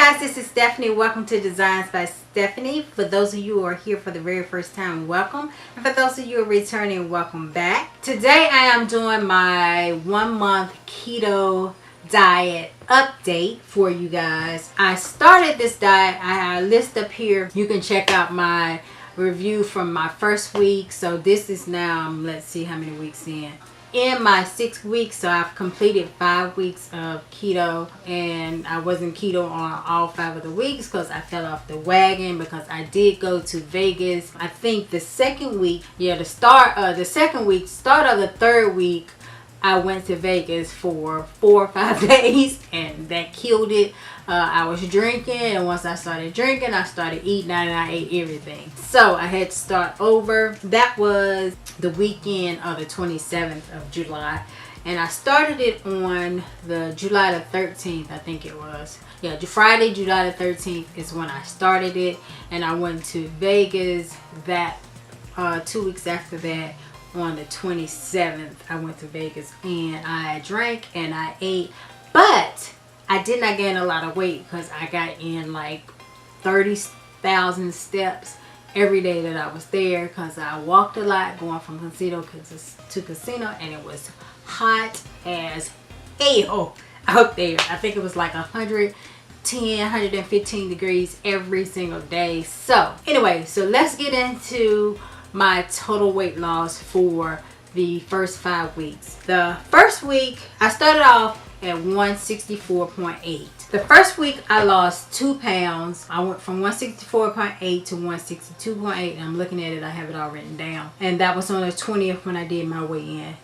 guys, this is Stephanie. Welcome to Designs by Stephanie. For those of you who are here for the very first time, welcome. And for those of you who are returning, welcome back. Today I am doing my 1 month keto diet update for you guys. I started this diet. I have a list up here. You can check out my review from my first week. So this is now, let's see how many weeks in my 6 weeks. So I've completed 5 weeks of keto, and I wasn't keto on all 5 of the weeks because I fell off the wagon because I did go to Vegas. I think the second week, the start of the third week, I went to Vegas for 4 or 5 days, and that killed it. I was drinking, and once I started drinking, I started eating, and I ate everything. So I had to start over. That was the weekend of the 27th of July, and I started it on the July the 13th, I think it was. Yeah, Friday, July the 13th is when I started it, and I went to Vegas that 2 weeks after that. On the 27th, I went to Vegas, and I drank and I ate, but I did not gain a lot of weight because I got in like 30,000 steps every day that I was there, because I walked a lot going from casino to casino, and it was hot as hell out there. I think it was like 115 degrees every single day. So anyway, so let's get into my total weight loss for the first 5 weeks. The first week, I started off at 164.8. The first week, I lost 2 pounds. I went from 164.8 to 162.8. And I'm looking at it, I have it all written down. And that was on the 20th when I did my weigh-in.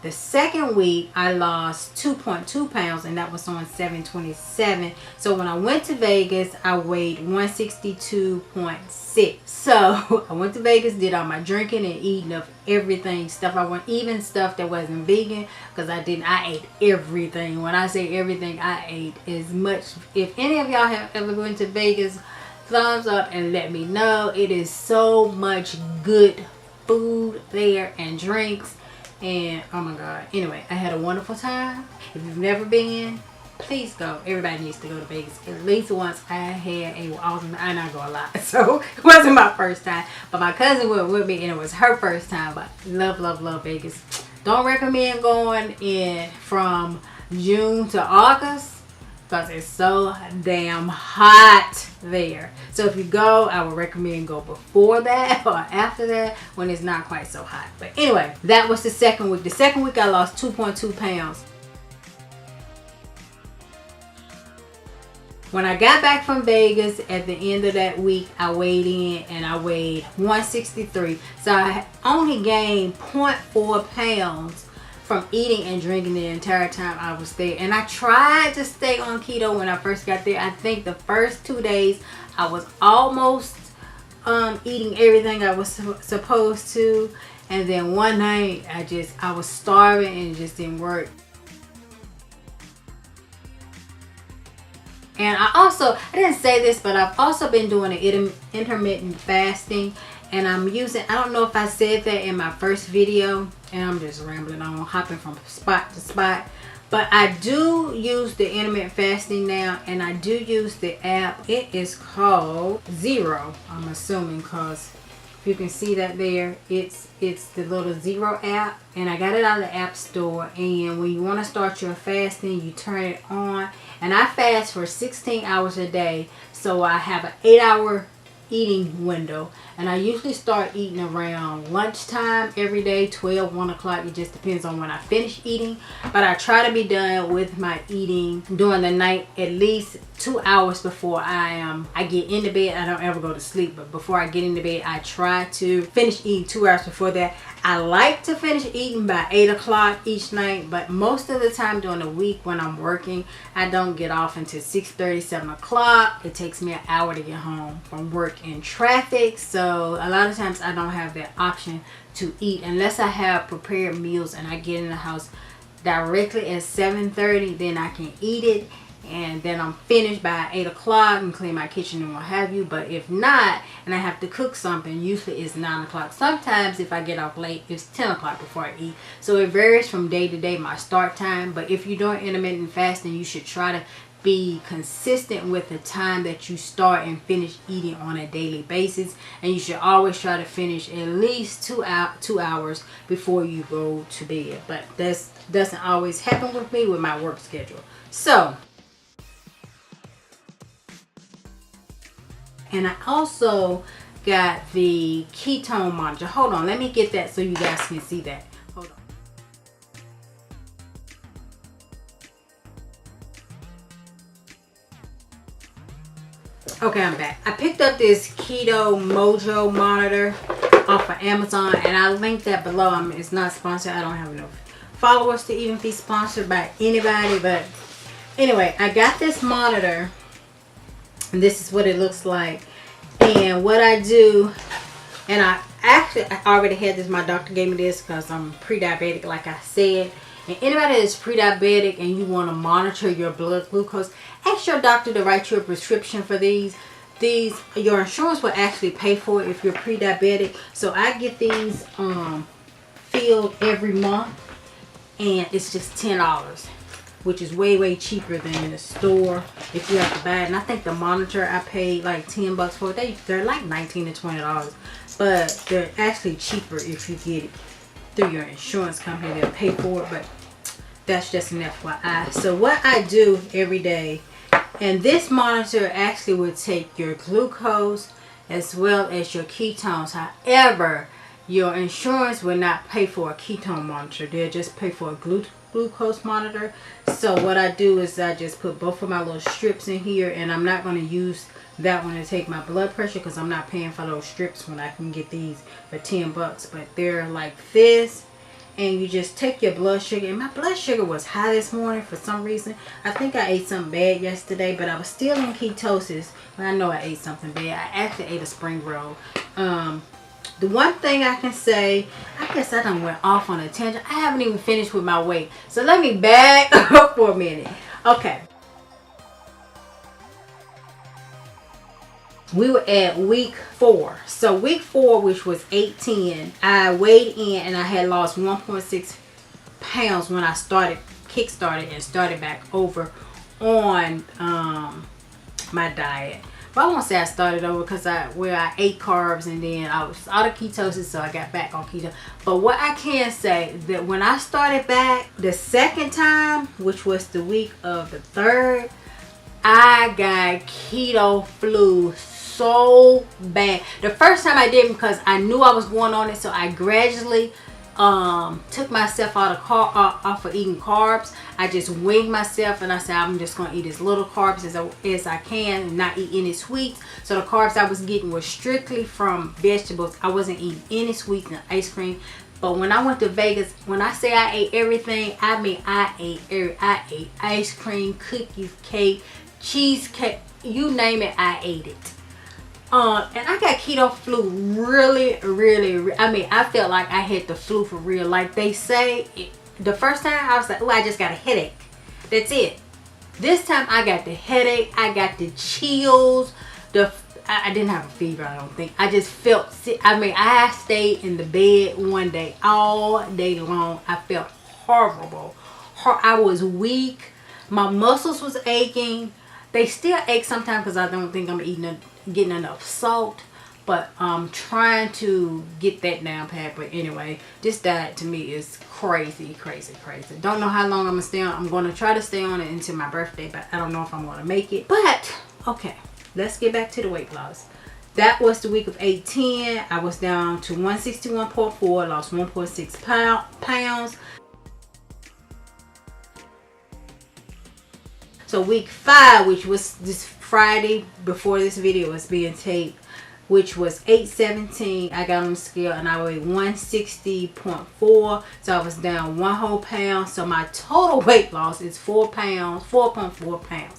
The second week, I lost 2.2 pounds, and that was on 7/27. So when I went to Vegas, I weighed 162.6. So I went to Vegas, did all my drinking and eating of everything, stuff I want, even stuff that wasn't vegan, because I ate everything. When I say everything, I ate as much. If any of y'all have ever been to Vegas, thumbs up and let me know. It is so much good food there and drinks. And oh my god, anyway, I had a wonderful time. If you've never been, please go. Everybody needs to go to Vegas at least once. I had a awesome, I not go a lot, so it wasn't my first time, but my cousin went with me and it was her first time. But love Vegas. Don't recommend going in from June to August because it's so damn hot there. So if you go, I would recommend go before that or after that when it's not quite so hot. But anyway, that was the second week. The second week, I lost 2.2 pounds. When I got back from Vegas at the end of that week, I weighed in and I weighed 163. So I only gained 0.4 pounds from eating and drinking the entire time I was there. And I tried to stay on keto when I first got there. I think the first 2 days I was almost eating everything I was supposed to, and then one night I was starving and it just didn't work. And I didn't say this, but I've also been doing an intermittent fasting. And I'm using, I don't know if I said that in my first video, and I'm just rambling on, hopping from spot to spot. But I do use the intermittent fasting now, and I do use the app. It is called Zero, I'm assuming, because if you can see that there, it's the little Zero app. And I got it out of the app store. And when you want to start your fasting, you turn it on. And I fast for 16 hours a day. So I have an 8-hour eating window, and I usually start eating around lunchtime every day, 12, 1 o'clock. It just depends on when I finish eating, but I try to be done with my eating during the night at least 2 hours before I get into bed. I don't ever go to sleep, but before I get into bed, I try to finish eating 2 hours before that. I like to finish eating by 8 o'clock each night, but most of the time during the week when I'm working, I don't get off until 6:30, 7 o'clock. It takes me an hour to get home from work in traffic, so a lot of times I don't have that option to eat unless I have prepared meals and I get in the house directly at 7:30. Then I can eat it, and then I'm finished by 8 o'clock and clean my kitchen and what have you. But if not, and I have to cook something, usually it's 9 o'clock. Sometimes if I get off late, it's 10 o'clock before I eat. So it varies from day to day, my start time. But if you're doing intermittent fasting, you should try to be consistent with the time that you start and finish eating on a daily basis, and you should always try to finish at least 2 hours before you go to bed. But that doesn't always happen with me with my work schedule. So, and I also got the ketone monitor. Hold on, let me get that so you guys can see that. Hold on. Okay, I'm back. I picked up this Keto Mojo monitor off of Amazon, and I'll link that below. It's not sponsored. I don't have enough followers to even be sponsored by anybody. But anyway, I got this monitor, and this is what it looks like. And what I do, and I already had this. My doctor gave me this because I'm pre-diabetic, like I said. And anybody that's pre-diabetic and you want to monitor your blood glucose, ask your doctor to write you a prescription for these. Your insurance will actually pay for it if you're pre-diabetic. So I get these filled every month, and it's just $10, which is way cheaper than in the store if you have to buy it. And I think the monitor I paid like $10 for. They're like $19 to $20, but they're actually cheaper if you get it through your insurance company. They'll pay for it, but that's just an FYI. So what I do every day, and this monitor actually will take your glucose as well as your ketones. However, your insurance will not pay for a ketone monitor. They'll just pay for a glucose monitor. So what I do is I just put both of my little strips in here, and I'm not going to use that one to take my blood pressure because I'm not paying for those strips when I can get these for $10. But they're like this, and you just take your blood sugar. And my blood sugar was high this morning for some reason. I think I ate something bad yesterday, but I was still in ketosis. But I know I ate something bad. I actually ate a spring roll. The one thing I can say, I guess I done went off on a tangent. I haven't even finished with my weight. So let me back up for a minute. Okay. We were at week 4. So week 4, which was 8-10, I weighed in and I had lost 1.6 pounds when I kick-started and started back over on my diet. Well, I won't say I started over because I ate carbs, and then I was out of ketosis, so I got back on keto. But what I can say, that when I started back the second time, which was the week of the 3rd, I got keto flu so bad. The first time I didn't because I knew I was going on it, so I gradually took myself off of eating carbs. I just winged myself, and I said I'm just gonna eat as little carbs as I can and not eat any sweets. So the carbs I was getting were strictly from vegetables. I wasn't eating any sweets and ice cream. But when I went to Vegas, when I say I ate everything, I mean I ate ice cream, cookies, cake, cheesecake, you name it, I ate it. And I got keto flu really, I mean, I felt like I had the flu for real. Like they say, the first time I was like, oh, I just got a headache. That's it. This time I got the headache, I got the chills, I didn't have a fever, I don't think. I just felt sick. I mean, I stayed in the bed one day, all day long. I felt horrible. I was weak. My muscles was aching. They still ache sometimes because I don't think I'm getting enough salt. But I'm trying to get that down pat. But anyway, this diet to me is crazy. Don't know how long I'm going to stay on. I'm going to try to stay on it until my birthday. But I don't know if I'm going to make it. But, okay. Let's get back to the weight loss. That was the week of 8-10. I was down to 161.4. Lost 1.6 pounds. So week 5, which was this Friday before this video was being taped, which was 8-17, I got on the scale and I weighed 160.4. So I was down 1 whole pound. So my total weight loss is 4 pounds, 4.4 pounds.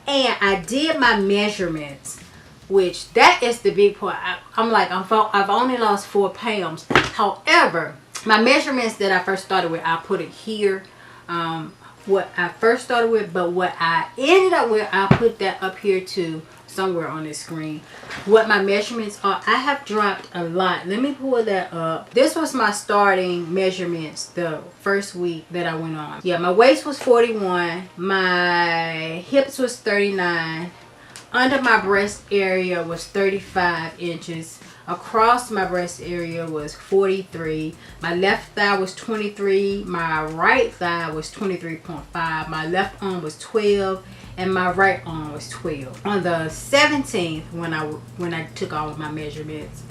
And I did my measurements, which that is the big part. I've only lost 4 pounds. However, my measurements that I first started with, I put it here. what I first started with, but what I ended up with, I'll put that up here too, somewhere on this screen. What my measurements are, I have dropped a lot. Let me pull that up. This was my starting measurements the first week that I went on. Yeah, my waist was 41, my hips was 39, under my breast area was 35 inches. Across my breast area was 43. My left thigh was 23. My right thigh was 23.5. My left arm was 12. And my right arm was 12. On the 17th, when I took all of my measurements,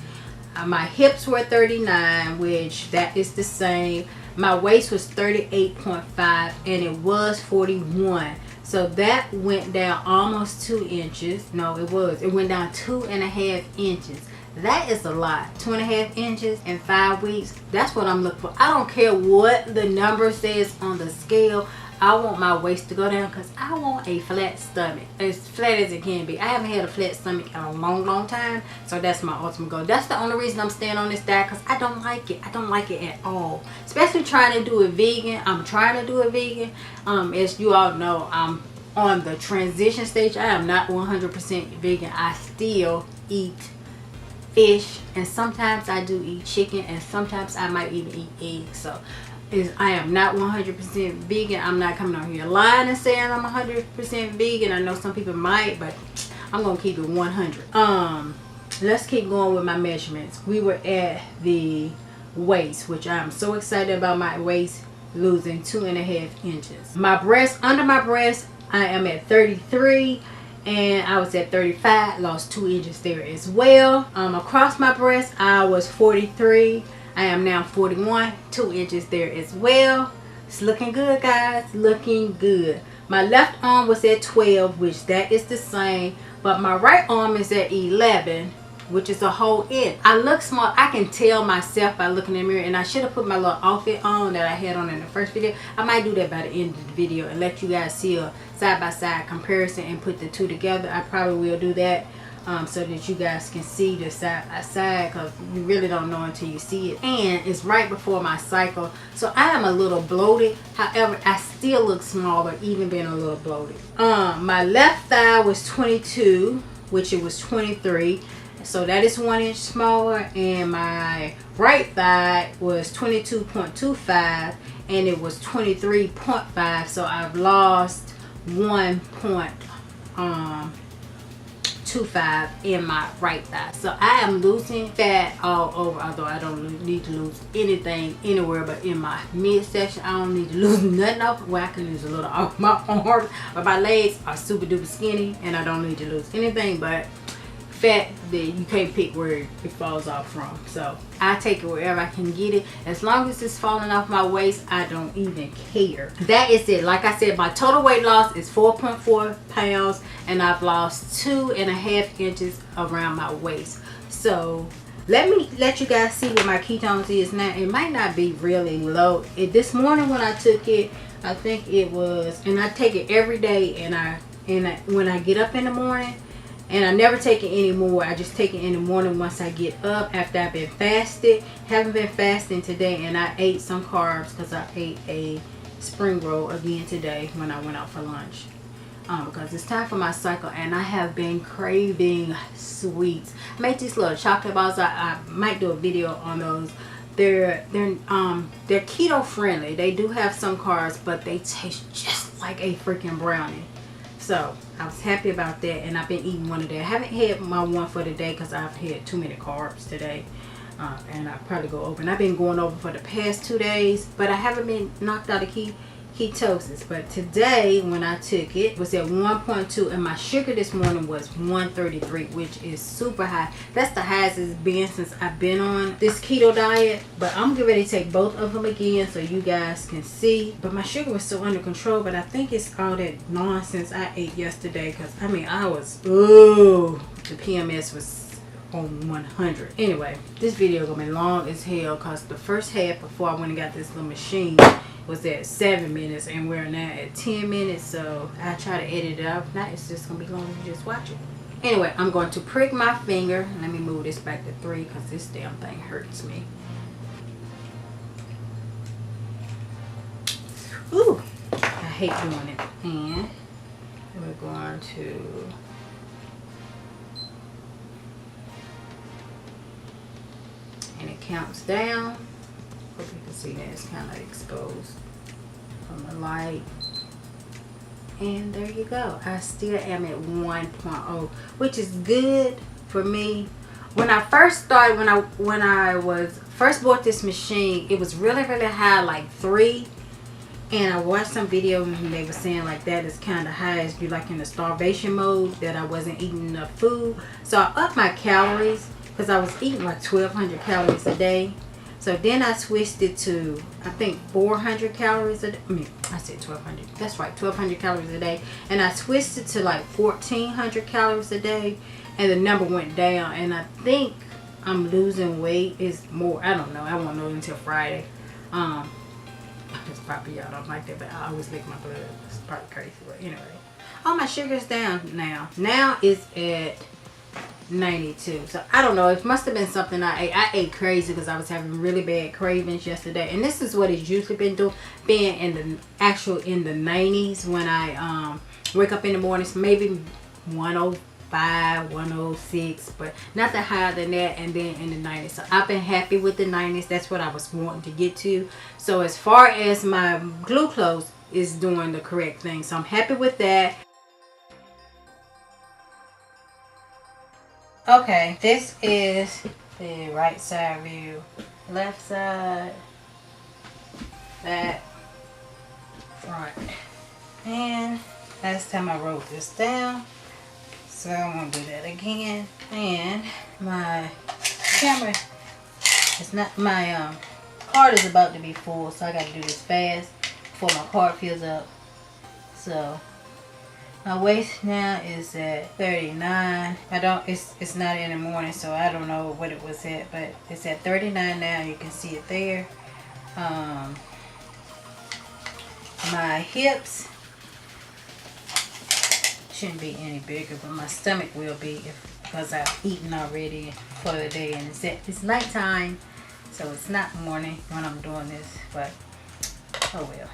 my hips were 39, which that is the same. My waist was 38.5, and it was 41. So that went down almost 2 inches. No, it went down 2.5 inches. That is a lot. 2.5 inches in 5 weeks. That's what I'm looking for. I don't care what the number says on the scale. I want my waist to go down because I want a flat stomach. As flat as it can be. I haven't had a flat stomach in a long time. So that's my ultimate goal. That's the only reason I'm staying on this diet, because I don't like it. I don't like it at all. Especially trying to do it vegan. I'm trying to do it vegan. As you all know, I'm on the transition stage. I am not 100% vegan. I still eat fish, and sometimes I do eat chicken, and sometimes I might even eat eggs. So I am not 100% vegan. I'm not coming on here lying and saying I'm 100% vegan. I know some people might, but I'm gonna keep it 100. Let's keep going with my measurements. We were at the waist, which I'm so excited about my waist losing 2.5 inches. My breast, under my breast, I am at 33. And I was at 35, lost 2 inches there as well. Across my breast, I was 43. I am now 41, 2 inches there as well. It's looking good, guys, looking good. My left arm was at 12, which that is the same. But my right arm is at 11, which is a whole inch. I look small. I can tell myself by looking in the mirror. And I should have put my little outfit on that I had on in the first video. I might do that by the end of the video and let you guys see a side-by-side comparison and put the two together. I probably will do that so that you guys can see the side-by-side, because you really don't know until you see it. And it's right before my cycle, so I am a little bloated. However, I still look smaller even being a little bloated. My left thigh was 22, which it was 23. So that is 1 inch smaller, and my right thigh was 22.25, and it was 23.5. So I've lost 1.25 in my right thigh. So I am losing fat all over, although I don't need to lose anything anywhere but in my midsection. I don't need to lose nothing off. Well, I can lose a little off my arms, but my legs are super duper skinny, and I don't need to lose anything but fat that you can't pick where it falls off from. So I take it wherever I can get it. As long as it's falling off my waist, I don't even care. That is it. Like I said, my total weight loss is 4.4 pounds, and I've lost 2.5 inches around my waist. So let me let you guys see what my ketones is now. It might not be really low. This morning when I took it, I think it was, and I take it every day, and when I get up in the morning. And I never take it anymore. I just take it in the morning once I get up after I've been fasted. Haven't been fasting today, and I ate some carbs because I ate a spring roll again today when I went out for lunch. Because it's time for my cycle, and I have been craving sweets. I made these little chocolate balls. I might do a video on those. They're keto friendly. They do have some carbs, but they taste just like a freaking brownie. So I was happy about that, and I've been eating one today. I haven't had my one for the day because I've had too many carbs today, and I'll probably go over. And I've been going over for the past 2 days, but I haven't been knocked out of ketosis. But today when I took it was at 1.2, and my sugar this morning was 133, which is super high. That's the highest it's been since I've been on this keto diet. But I'm getting ready to take both of them again so you guys can see. But my sugar was so under control, but I think it's all that nonsense I ate yesterday, because I mean I was, ooh, the PMS was on 100. Anyway, this video gonna be long as hell, because the first half before I went and got this little machine was at 7 minutes, and we're now at 10 minutes. So I try to edit it out. If not, it's just gonna be long if you just watch it. Anyway, I'm going to prick my finger. Let me move this back to 3 because this damn thing hurts me. Ooh, I hate doing it. And we're going to and it counts down. Hope you can see that it's kind of exposed from the light. And there you go. I still am at 1.0, which is good for me. When I first started, when I was first bought this machine, it was really high, like 3. And I watched some video and they were saying like that is kind of high as you like in the starvation mode, that I wasn't eating enough food. So I upped my calories because I was eating like 1,200 calories a day. So then I switched it to, I think, 400 calories a day. I mean, I said 1,200. That's right, 1,200 calories a day. And I switched it to like 1,400 calories a day. And the number went down. And I think I'm losing weight is more. I don't know. I won't know until Friday. It's probably y'all don't like that, but I always lick my blood. It's probably crazy. But anyway. Oh, my sugar's down now. Now it's at 92. So I don't know, it must have been something I ate crazy because I was having really bad cravings yesterday, and this is what it's usually been doing, being in the 90s when I wake up in the mornings, maybe 105, 106, but nothing higher than that, and then in the 90s. So I've been happy with the 90s. That's what I was wanting to get to. So as far as my glucose is doing the correct thing, so I'm happy with that. Okay, this is the right side view, left side, back, front. And last time I wrote this down, so I'm gonna do that again. And my camera is not, my card is about to be full, so I gotta do this fast before my card fills up. So my waist now is at 39. It's not in the morning, so I don't know what it was at, but it's at 39 now. You can see it there. My hips shouldn't be any bigger, but my stomach will be because I've eaten already for the day, and it's nighttime, so it's not morning when I'm doing this, but oh well.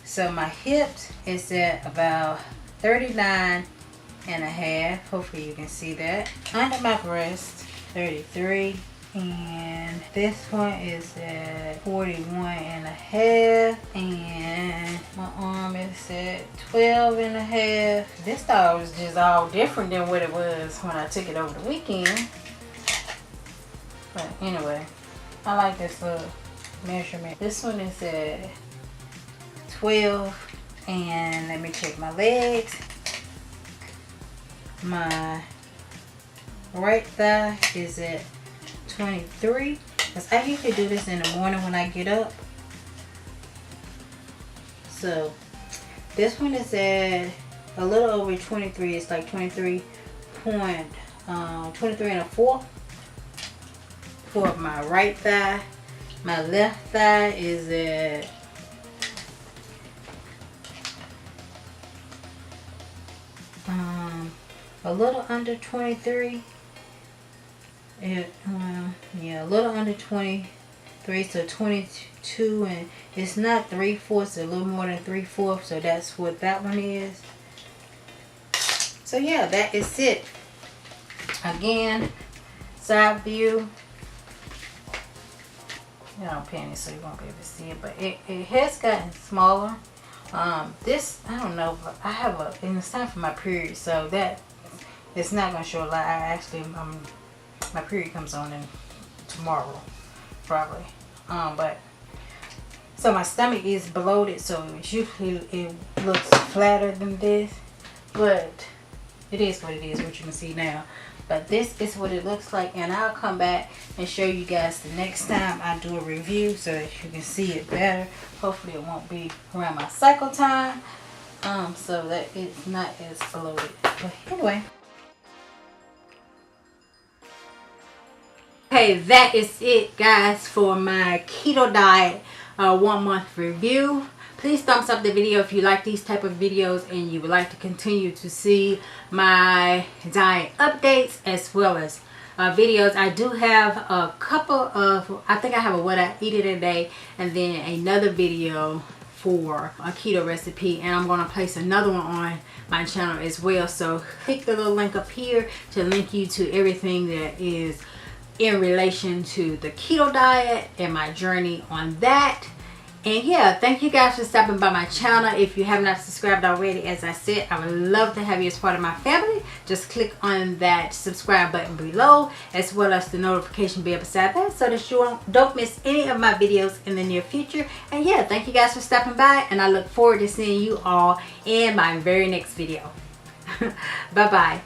So my hips is at about 39 and a half. Hopefully you can see that. Under my breast, 33. And this one is at 41 and a half. And my arm is at 12 and a half. This thought was just all different than what it was when I took it over the weekend. But anyway, I like this little measurement. This one is at 12. And let me check my legs. My right thigh is at 23. Because I usually do this in the morning when I get up. So this one is at a little over 23. It's like 23 and a fourth for my right thigh. My left thigh is at a little under 23. Yeah, a little under 23, so 22, and it's not 3/4, a little more than 3/4, so that's what that one is. So yeah, that is it. Again, side view. You know, panties, so you won't be able to see it, but it has gotten smaller. This, I don't know, but I have and it's time for my period, so that it's not gonna show a lot. I actually, my period comes on in tomorrow, probably. But so my stomach is bloated, so usually it looks flatter than this, but it is what it is, what you can see now. But this is what it looks like, and I'll come back and show you guys the next time I do a review so that you can see it better. Hopefully it won't be around my cycle time, so that it's not as bloated. But anyway. Okay, that is it, guys, for my keto diet 1 month review. Please thumbs up the video if you like these type of videos and you would like to continue to see my diet updates as well as videos. I do have a couple of, I think I have a what I eat in a day, and then another video for a keto recipe, and I'm going to place another one on my channel as well. So click the little link up here to link you to everything that is in relation to the keto diet and my journey on that. And yeah, thank you guys for stopping by my channel. If you have not subscribed already, as I said, I would love to have you as part of my family. Just click on that subscribe button below, as well as the notification bell beside that, so that you don't miss any of my videos in the near future. And yeah, thank you guys for stopping by, and I look forward to seeing you all in my very next video. Bye bye.